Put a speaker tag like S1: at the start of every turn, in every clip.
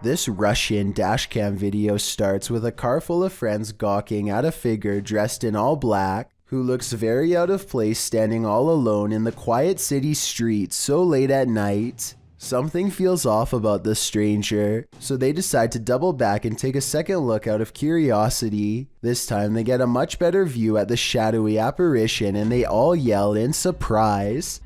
S1: This Russian dashcam video starts with a car full of friends gawking at a figure dressed in all black, who looks very out of place standing all alone in the quiet city streets so late at night. Something feels off about this stranger, so they decide to double back and take a second look out of curiosity. This time they get a much better view at the shadowy apparition and they all yell in surprise.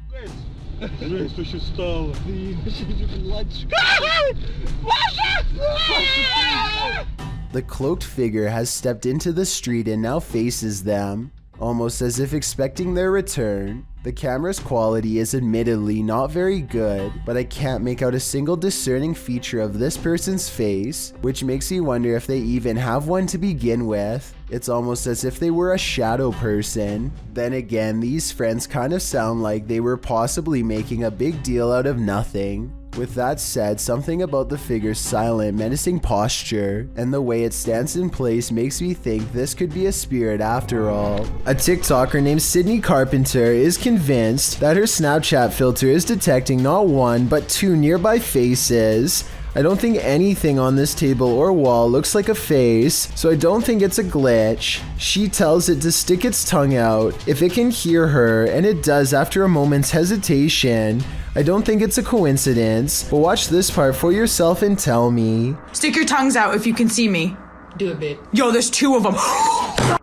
S1: The cloaked figure has stepped into the street and now faces them, almost as if expecting their return. The camera's quality is admittedly not very good, but I can't make out a single discerning feature of this person's face, which makes me wonder if they even have one to begin with. It's almost as if they were a shadow person. Then again, these friends kind of sound like they were possibly making a big deal out of nothing. With that said, something about the figure's silent, menacing posture and the way it stands in place makes me think this could be a spirit after all. A TikToker named Sydney Carpenter is convinced that her Snapchat filter is detecting not one but two nearby faces. I don't think anything on this table or wall looks like a face, so I don't think it's a glitch. She tells it to stick its tongue out if it can hear her, and it does after a moment's hesitation. I don't think it's a coincidence, but watch this part for yourself and tell me.
S2: Stick your tongues out if you can see me. Do it, babe. Yo, there's two of them.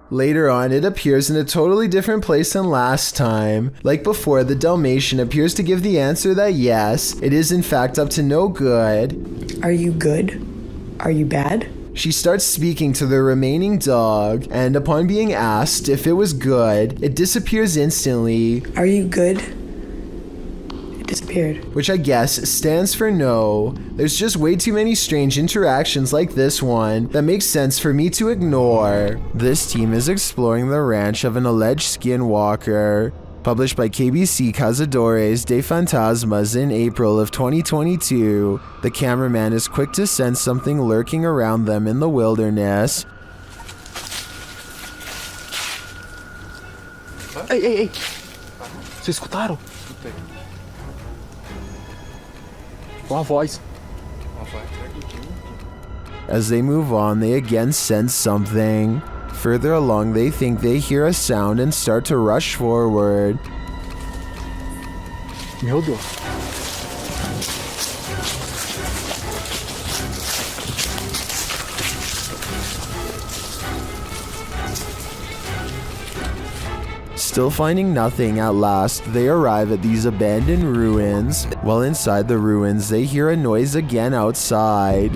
S1: Later on, it appears in a totally different place than last time. Like before, the Dalmatian appears to give the answer that yes, it is in fact up to no good.
S2: Are you good? Are you bad?
S1: She starts speaking to the remaining dog, and upon being asked if it was good, it disappears instantly.
S2: Are you good? Disappeared.
S1: Which I guess stands for no. There's just way too many strange interactions like this one that makes sense for me to ignore. This team is exploring the ranch of an alleged skinwalker. Published by KBC Cazadores de Fantasmas in April of 2022, the cameraman is quick to sense something lurking around them in the wilderness.
S3: Ei, ei, ei! Vocês escutaram? Uma voz.
S1: As they move on, they again sense something. Further along, they think they hear a sound and start to rush forward.
S3: Meu Deus.
S1: Still finding nothing, at last, they arrive at these abandoned ruins. While inside the ruins, they hear a noise again outside.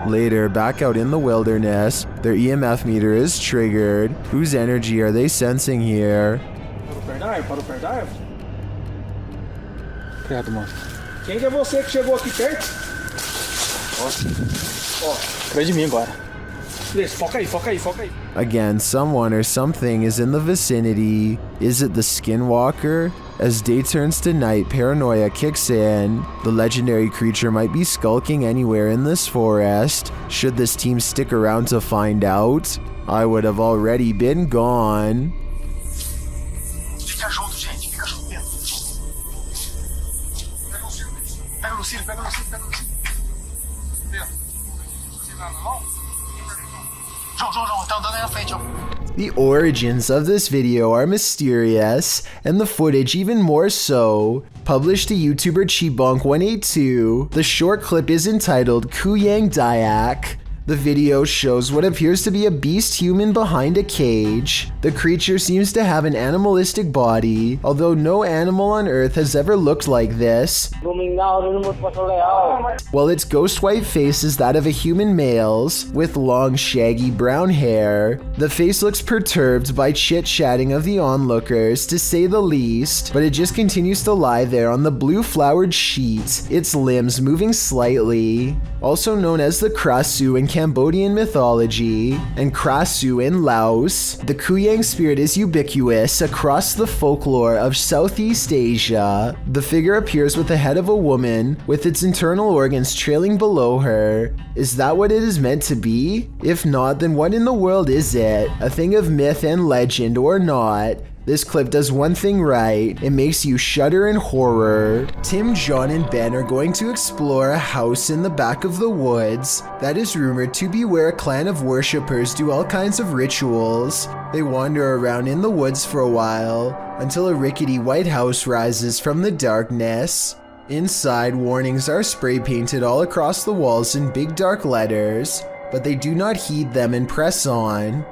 S1: Later, back out in the wilderness, their EMF meter is triggered. Whose energy are they sensing here?
S3: Parou perto da árvore? Credo, mano. Quem é você que chegou aqui perto? Ó, atrás de mim agora. Beleza, foca aí.
S1: Again, someone or something is in the vicinity. Is it the Skinwalker? As day turns to night, paranoia kicks in. The legendary creature might be skulking anywhere in this forest. Should this team stick around to find out? I would have already been gone.
S3: Fica junto, gente. Fica junto mesmo. Pega no cílio. João, tá andando aí na frente, ó.
S1: The origins of this video are mysterious, and the footage even more so. Published to YouTuber Chibonk182, the short clip is entitled Kuyang Dayak. The video shows what appears to be a beast human behind a cage. The creature seems to have an animalistic body, although no animal on Earth has ever looked like this. While its ghost white face is that of a human male's, with long shaggy brown hair. The face looks perturbed by chit-chatting of the onlookers, to say the least, but it just continues to lie there on the blue flowered sheet, its limbs moving slightly. Also known as the Krasu in Cambodian mythology, and Krasu in Laos. The Kuyang spirit is ubiquitous across the folklore of Southeast Asia. The figure appears with the head of a woman, with its internal organs trailing below her. Is that what it is meant to be? If not, then what in the world is it? A thing of myth and legend or not? This clip does one thing right, it makes you shudder in horror. Tim, John, and Ben are going to explore a house in the back of the woods that is rumored to be where a clan of worshippers do all kinds of rituals. They wander around in the woods for a while, until a rickety white house rises from the darkness. Inside, warnings are spray painted all across the walls in big dark letters, but they do not heed them and press on.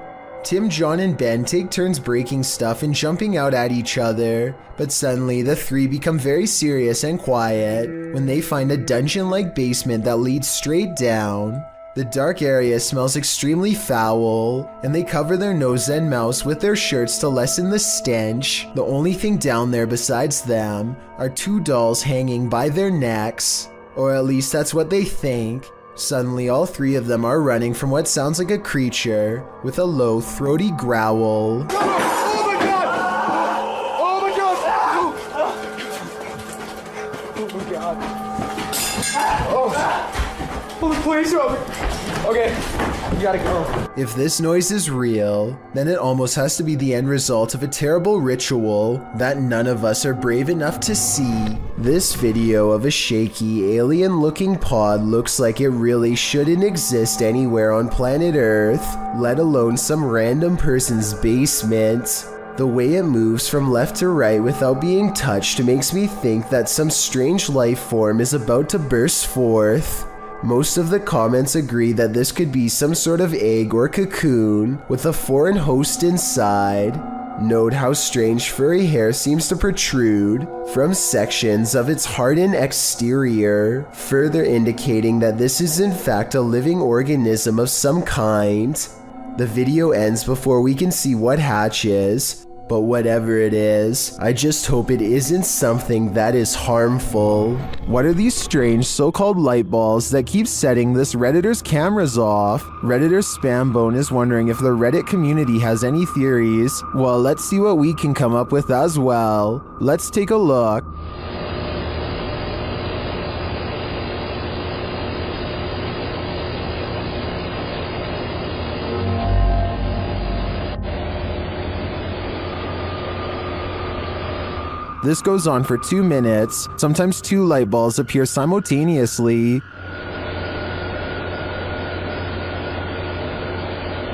S1: Tim, John, and Ben take turns breaking stuff and jumping out at each other, but suddenly the three become very serious and quiet when they find a dungeon-like basement that leads straight down. The dark area smells extremely foul, and they cover their nose and mouths with their shirts to lessen the stench. The only thing down there besides them are two dolls hanging by their necks, or at least that's what they think. Suddenly, all three of them are running from what sounds like a creature with a low, throaty growl.
S4: Oh my god! Oh my god! Oh my god! Oh, please help me! Okay, you gotta go.
S1: If this noise is real, then it almost has to be the end result of a terrible ritual that none of us are brave enough to see. This video of a shaky, alien-looking pod looks like it really shouldn't exist anywhere on planet Earth, let alone some random person's basement. The way it moves from left to right without being touched makes me think that some strange life form is about to burst forth. Most of the comments agree that this could be some sort of egg or cocoon with a foreign host inside. Note how strange furry hair seems to protrude from sections of its hardened exterior, further indicating that this is in fact a living organism of some kind. The video ends before we can see what hatches, but whatever it is, I just hope it isn't something that is harmful. What are these strange so-called light balls that keep setting this Redditor's cameras off? Redditor's Spambone is wondering if the Reddit community has any theories. Well, let's see what we can come up with as well. Let's take a look. This goes on for 2 minutes. Sometimes 2 light balls appear simultaneously.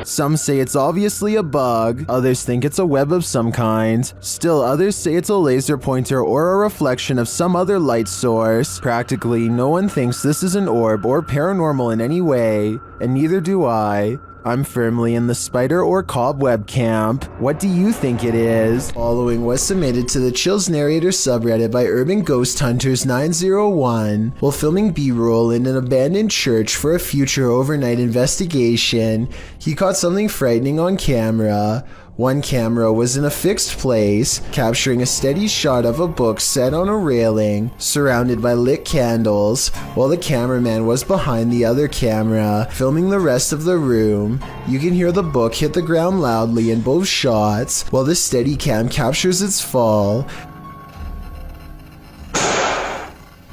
S1: Some say it's obviously a bug, others think it's a web of some kind. Still others say it's a laser pointer or a reflection of some other light source. Practically no one thinks this is an orb or paranormal in any way, and neither do I. I'm firmly in the spider or cobweb camp. What do you think it is? Following was submitted to the Chills Narrator subreddit by Urban Ghost Hunters 901 while filming B-roll in an abandoned church for a future overnight investigation. He caught something frightening on camera. One camera was in a fixed place, capturing a steady shot of a book set on a railing, surrounded by lit candles, while the cameraman was behind the other camera, filming the rest of the room. You can hear the book hit the ground loudly in both shots, while the Steadicam captures its fall.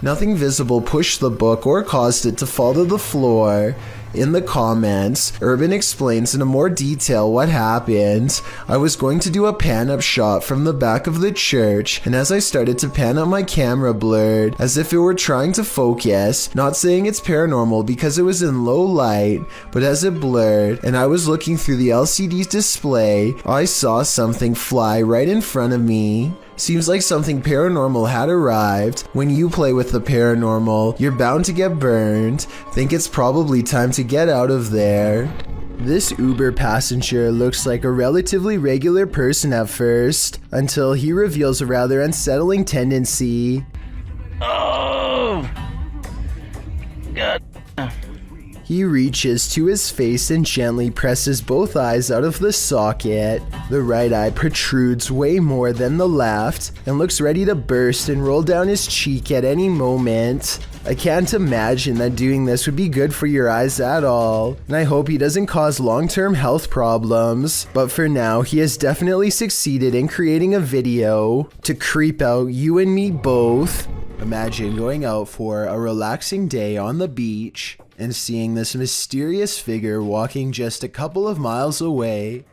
S1: Nothing visible pushed the book or caused it to fall to the floor. In the comments, Urban explains in more detail what happened. I was going to do a pan-up shot from the back of the church, and as I started to pan up, my camera blurred, as if it were trying to focus. Not saying it's paranormal because it was in low light, but as it blurred, and I was looking through the LCD display, I saw something fly right in front of me. Seems like something paranormal had arrived. When you play with the paranormal, you're bound to get burned. Think it's probably time to get out of there. This Uber passenger looks like a relatively regular person at first, until he reveals a rather unsettling tendency.
S5: Oh! God.
S1: He reaches to his face and gently presses both eyes out of the socket. The right eye protrudes way more than the left and looks ready to burst and roll down his cheek at any moment. I can't imagine that doing this would be good for your eyes at all, and I hope he doesn't cause long-term health problems. But for now, he has definitely succeeded in creating a video to creep out you and me both. Imagine going out for a relaxing day on the beach and seeing this mysterious figure walking just a couple of miles away.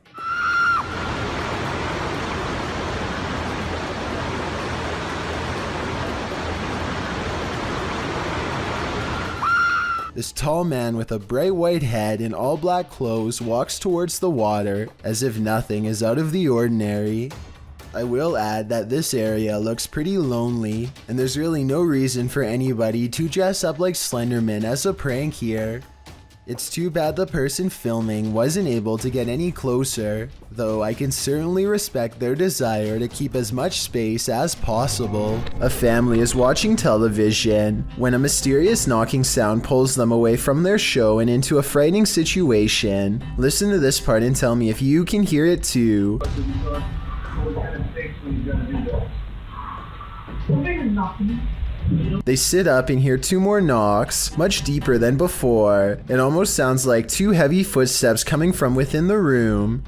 S1: This tall man with a bright white head and all black clothes walks towards the water as if nothing is out of the ordinary. I will add that this area looks pretty lonely, and there's really no reason for anybody to dress up like Slenderman as a prank here. It's too bad the person filming wasn't able to get any closer, though I can certainly respect their desire to keep as much space as possible. A family is watching television when a mysterious knocking sound pulls them away from their show and into a frightening situation. Listen to this part and tell me if you can hear it too. They sit up and hear two more knocks, much deeper than before. It almost sounds like two heavy footsteps coming from within the room.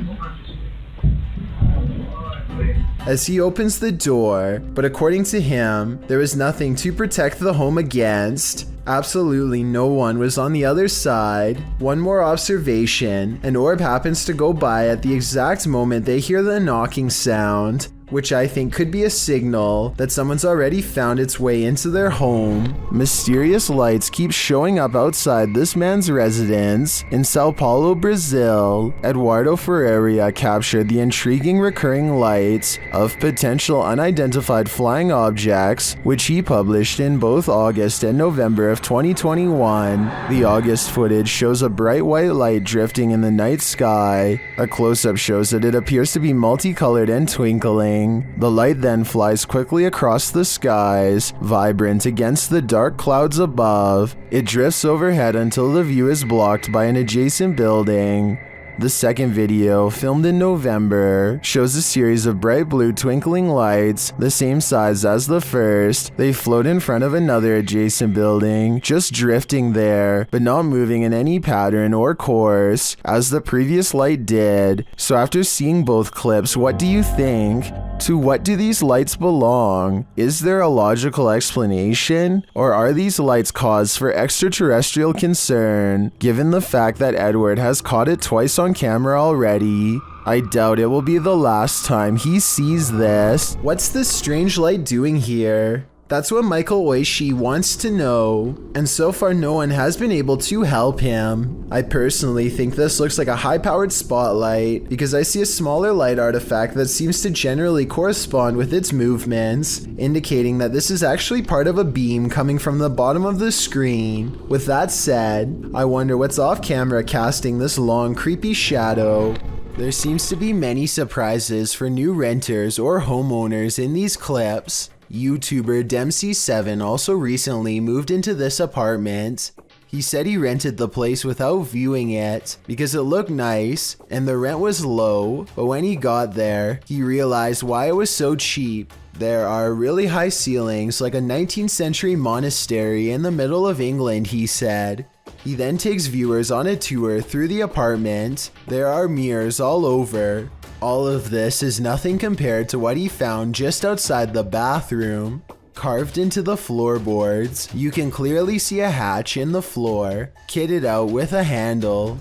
S1: As he opens the door, but according to him, there was nothing to protect the home against. Absolutely no one was on the other side. One more observation, an orb happens to go by at the exact moment they hear the knocking sound, which I think could be a signal that someone's already found its way into their home. Mysterious lights keep showing up outside this man's residence in Sao Paulo, Brazil. Eduardo Ferreira captured the intriguing recurring lights of potential unidentified flying objects, which he published in both August and November of 2021. The August footage shows a bright white light drifting in the night sky. A close-up shows that it appears to be multicolored and twinkling. The light then flies quickly across the skies, vibrant against the dark clouds above. It drifts overhead until the view is blocked by an adjacent building. The second video, filmed in November, shows a series of bright blue twinkling lights, the same size as the first. They float in front of another adjacent building, just drifting there, but not moving in any pattern or course, as the previous light did. So after seeing both clips, what do you think? To what do these lights belong? Is there a logical explanation? Or are these lights cause for extraterrestrial concern, given the fact that Edward has caught it twice on camera already? I doubt it will be the last time he sees this. What's this strange light doing here? That's what Michael Oishi wants to know, and so far no one has been able to help him. I personally think this looks like a high-powered spotlight because I see a smaller light artifact that seems to generally correspond with its movements, indicating that this is actually part of a beam coming from the bottom of the screen. With that said, I wonder what's off camera casting this long, creepy shadow. There seems to be many surprises for new renters or homeowners in these clips. YouTuber Dempsey7 also recently moved into this apartment. He said he rented the place without viewing it because it looked nice and the rent was low, but when he got there, he realized why it was so cheap. There are really high ceilings like a 19th century monastery in the middle of England, he said. He then takes viewers on a tour through the apartment. There are mirrors all over. All of this is nothing compared to what he found just outside the bathroom. Carved into the floorboards, you can clearly see a hatch in the floor, kitted out with a handle.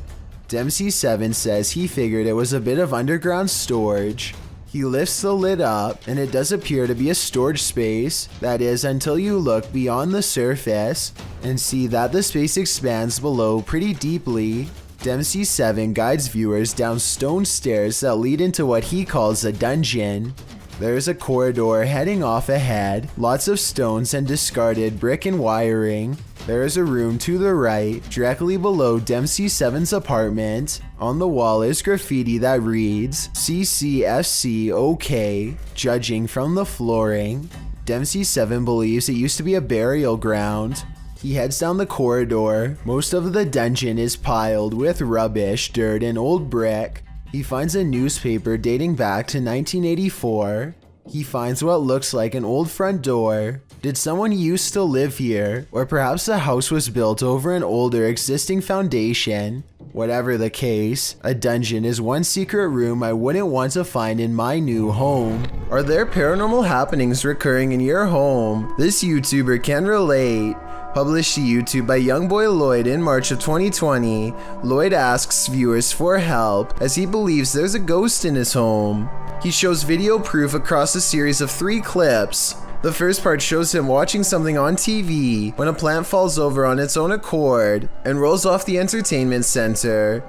S1: Dempsey7 says he figured it was a bit of underground storage. He lifts the lid up, and it does appear to be a storage space, that is until you look beyond the surface and see that the space expands below pretty deeply. Dempsey7 guides viewers down stone stairs that lead into what he calls a dungeon. There's a corridor heading off ahead, lots of stones and discarded brick and wiring. There is a room to the right, directly below Dempsey7's apartment. On the wall is graffiti that reads, CCFC OK, judging from the flooring. Dempsey7 believes it used to be a burial ground. He heads down the corridor. Most of the dungeon is piled with rubbish, dirt, and old brick. He finds a newspaper dating back to 1984. He finds what looks like an old front door. Did someone used to live here? Or perhaps the house was built over an older existing foundation? Whatever the case, a dungeon is one secret room I wouldn't want to find in my new home. Are there paranormal happenings recurring in your home? This YouTuber can relate. Published to YouTube by Youngboy Lloyd in March of 2020, Lloyd asks viewers for help as he believes there's a ghost in his home. He shows video proof across a series of 3 clips. The first part shows him watching something on TV when a plant falls over on its own accord and rolls off the entertainment center.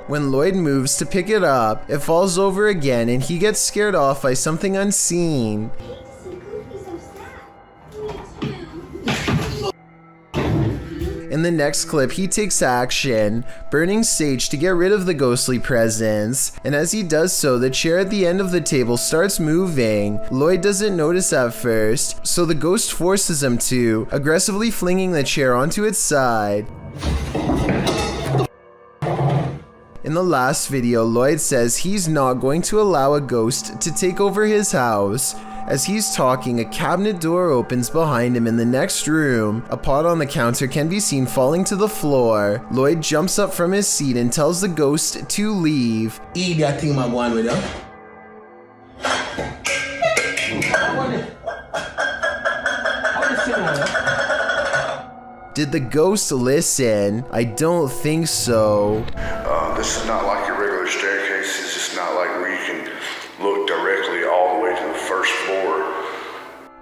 S1: When Lloyd moves to pick it up, it falls over again and he gets scared off by something unseen. In the next clip, he takes action, burning sage to get rid of the ghostly presence, and as he does so, the chair at the end of the table starts moving. Lloyd doesn't notice at first, so the ghost forces him to, aggressively flinging the chair onto its side. In the last video, Lloyd says he's not going to allow a ghost to take over his house. As he's talking, a cabinet door opens behind him in the next room. A pot on the counter can be seen falling to the floor. Lloyd jumps up from his seat and tells the ghost to leave.
S6: I think I'm going with them.
S1: Did the ghost listen? I don't think so.
S7: This is not like your regular staircase. It's just not like where you can look directly all the way to the first floor.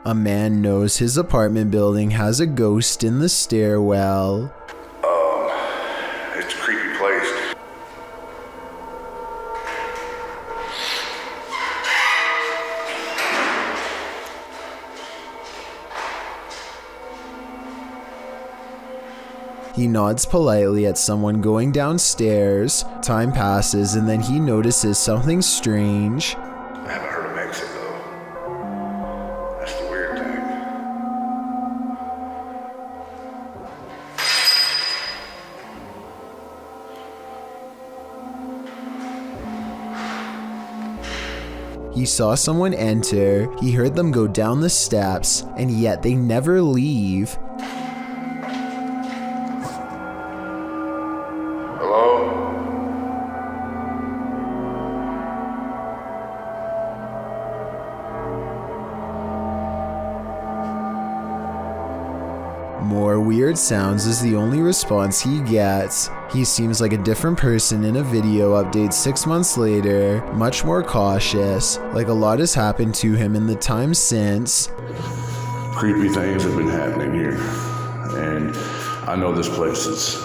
S1: A man knows his apartment building has a ghost in the stairwell.
S7: It's a creepy place.
S1: He nods politely at someone going downstairs. Time passes and then he notices something strange.
S7: I haven't heard him exit though. That's the weird thing.
S1: He saw someone enter, he heard them go down the steps, and yet they never leave. More weird sounds is the only response he gets. He seems like a different person in a video update 6 months later, much more cautious, like a lot has happened to him in the time since.
S7: Creepy things have been happening here. And I know this place is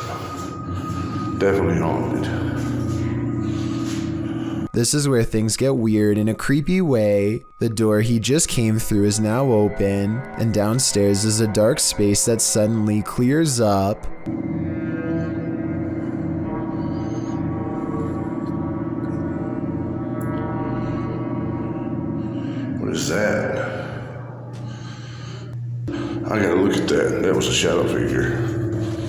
S7: definitely haunted.
S1: This is where things get weird in a creepy way. The door he just came through is now open, and downstairs is a dark space that suddenly clears up.
S7: What is that? I gotta look at that. That was a shadow figure.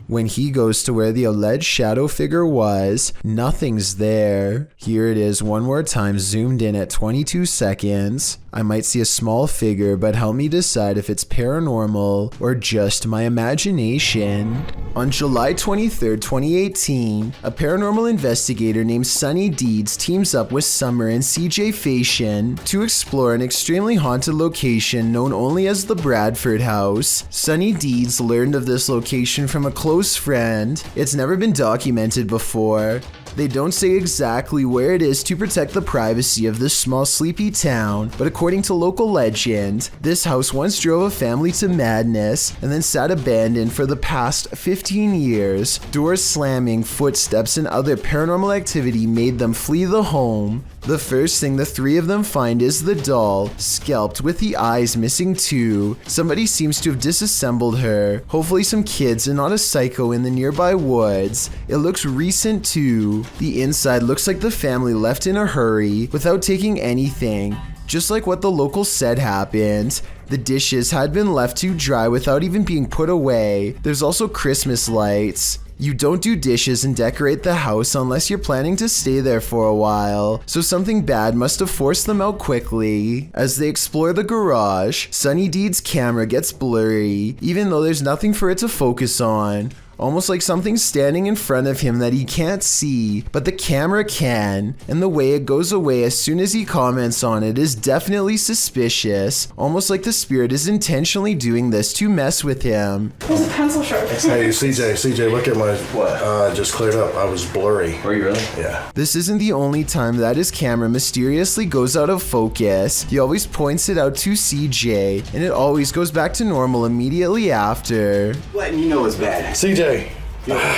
S1: When he goes to where the alleged shadow figure was, nothing's there. Here it is one more time, zoomed in at 22 seconds. I might see a small figure, but help me decide if it's paranormal or just my imagination. On July 23rd, 2018, a paranormal investigator named Sunny Deeds teams up with Summer and CJ Fashion to explore an extremely haunted location known only as the Bradford house. Sunny Deeds learned of this location from a close friend. It's never been documented before. They don't say exactly where it is to protect the privacy of this small sleepy town, but according to local legend, this house once drove a family to madness and then sat abandoned for the past 15 years. Doors slamming, footsteps, and other paranormal activity made them flee the home. The first thing the three of them find is the doll, scalped with the eyes missing too. Somebody seems to have disassembled her, hopefully some kids and not a psycho in the nearby woods. It looks recent too. The inside looks like the family left in a hurry without taking anything, just like what the locals said happened. The dishes had been left to dry without even being put away. There's also Christmas lights. You don't do dishes and decorate the house unless you're planning to stay there for a while, so something bad must have forced them out quickly. As they explore the garage, Sunny Deed's camera gets blurry, even though there's nothing for it to focus on. Almost like something's standing in front of him that he can't see, but the camera can, and the way it goes away as soon as he comments on it is definitely suspicious, almost like the spirit is intentionally doing this to mess with him.
S4: There's a pencil sharp.
S8: Hey, CJ, look at my... What? Just cleared up. I was blurry.
S6: Were you really?
S8: Yeah.
S1: This isn't the only time that his camera mysteriously goes out of focus. He always points it out to CJ, and it always goes back to normal immediately after.
S6: Letting you know it's bad.
S8: CJ.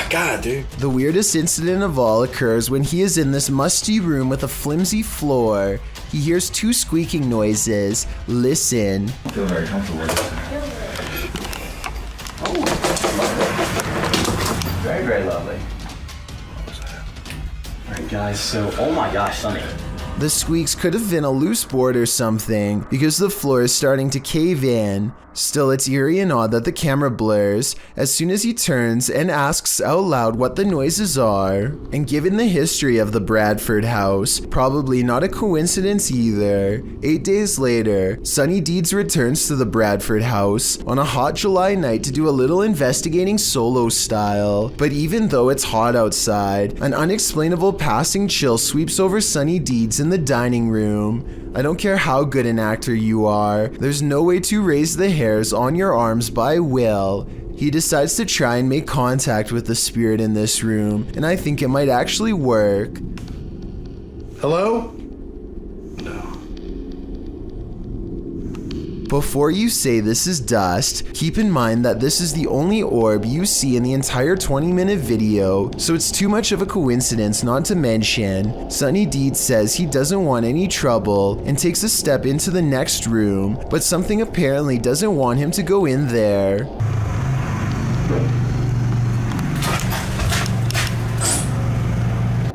S8: God, dude.
S1: The weirdest incident of all occurs when he is in this musty room with a flimsy floor. He hears two squeaking noises. Listen.
S6: I feel very comfortable. Oh, very, very lovely. Alright guys, so, oh my gosh, Sonny.
S1: The squeaks could have been a loose board or something, because the floor is starting to cave in. Still, it's eerie and odd that the camera blurs as soon as he turns and asks out loud what the noises are. And given the history of the Bradford house, probably not a coincidence either. 8 days later, Sunny Deeds returns to the Bradford house on a hot July night to do a little investigating solo style. But even though it's hot outside, an unexplainable passing chill sweeps over Sunny Deeds in the dining room. I don't care how good an actor you are, there's no way to raise the hairs on your arms by will. He decides to try and make contact with the spirit in this room, and I think it might actually work.
S8: Hello?
S1: Before you say this is dust, keep in mind that this is the only orb you see in the entire 20-minute video, so it's too much of a coincidence not to mention. Sunny Deeds says he doesn't want any trouble and takes a step into the next room, but something apparently doesn't want him to go in there.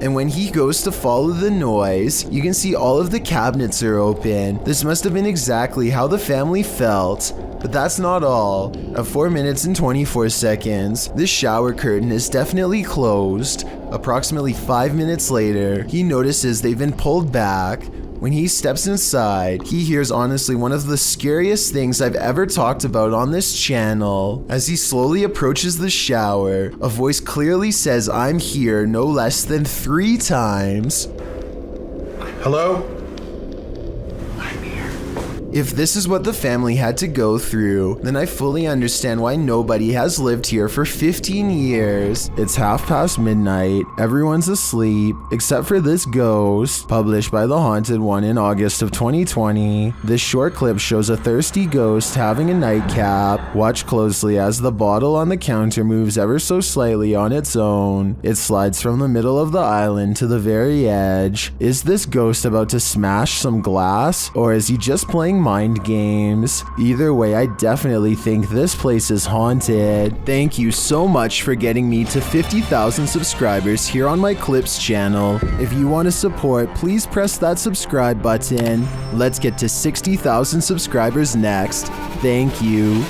S1: And when he goes to follow the noise, you can see all of the cabinets are open. This must have been exactly how the family felt. But that's not all. At 4 minutes and 24 seconds, this shower curtain is definitely closed. Approximately 5 minutes later, he notices they've been pulled back. When he steps inside, he hears honestly one of the scariest things I've ever talked about on this channel. As he slowly approaches the shower, a voice clearly says "I'm here" no less than 3 times.
S8: Hello?
S1: If this is what the family had to go through, then I fully understand why nobody has lived here for 15 years. It's midnight, everyone's asleep, except for this ghost, published by The Haunted One in August of 2020. This short clip shows a thirsty ghost having a nightcap. Watch closely as the bottle on the counter moves ever so slightly on its own. It slides from the middle of the island to the very edge. Is this ghost about to smash some glass, or is he just playing mind games? Either way, I definitely think this place is haunted. Thank you so much for getting me to 50,000 subscribers here on my Clips channel. If you want to support, please press that subscribe button. Let's get to 60,000 subscribers next. Thank you.